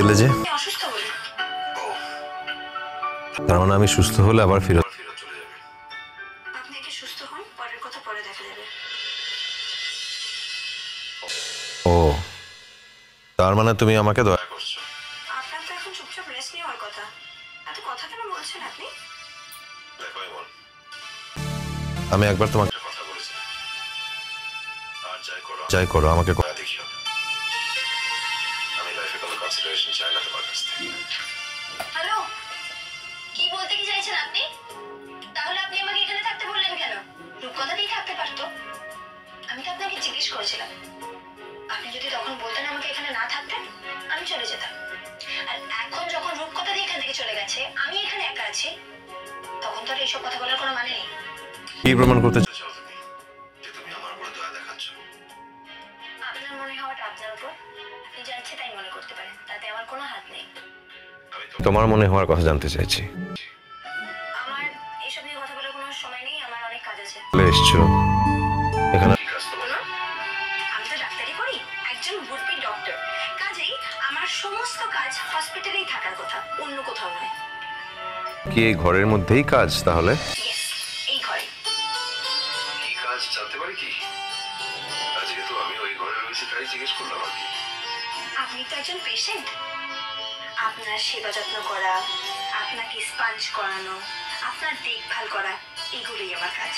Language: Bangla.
এলে যে অসুস্থ বলে। তার মানে আমি সুস্থ হলে আবার ফিরত চলে যাবে। আপনি কি সুস্থ হন, পরের কথা পরে দেখা যাবে। ও, তার মানে তুমি আমাকে দয়া করছো। আপনার তো এখন চুপচাপ রেস্ট নেওয়ার কথা, এত কথা কেন বলছেন আপনি? দেখো এমন, আমি একবার তোমাকে কথা বলেছি, আর যাই করো আমাকে কথা দেখিও। আমি লাইফে কোনো কনসিডারেশন চাই না তোমার কাছ থেকে। হ্যালো, কি বলতে কি চাইছেন আপনি? তাহলে আপনি আমাকে এখানে থাকতে বললেন কেন? রূপকথাতেই থাকতে পারতো। আমি তো আপনাকে জিজ্ঞেস করেছিলাম, আপনি যদি তখন বলতেন আমাকে এখানে না থাকতে, আমি চলে যেতাম। আর এখন যখন রূপকথা দিয়ে এখান থেকে চলে গেছে, আমি এখানে একা আছি, তখন তো আর এইসব কথা বলার কোনো মানে নেই। কি প্রমাণ করতে চাও তুমি যে তুমি আমার উপর দয়া দেখাচ্ছ? আপনার মনে হওয়াটা আপনার উপর, আপনি যা ইচ্ছে তাই মনে করতে পারেন, তাতে আমার কোনো হাত নেই। তোমার মনে হওয়ার কথা জানতে চাইছি। আমার এইসব নিয়ে কথা বলার কোনো সময় নেই, আমার অনেক কাজ আছে। চলে এসছো এখানে। আমি তো ডাক্তারি করি, একজন বুদ্ধি ডক্টর, কাজেই আমার সমস্ত কাজ হসপিটালেই থাকার কথা, অন্য কোথাও নয়। কি এই ঘরের মধ্যেই কাজ তাহলে? এই ঘরে। কি কাজ জানতে পারি কি? আজকে তো আমি ওই ঘরে রয়েছি তাই জিজ্ঞেস করলাম আর কি। আপনি তো একজন পেশেন্ট, আপনার সেবা যত্ন করা, আপনাকে স্পাঞ্জ করানো, আপনার দেখভাল করা, এগুলোই আমার কাজ।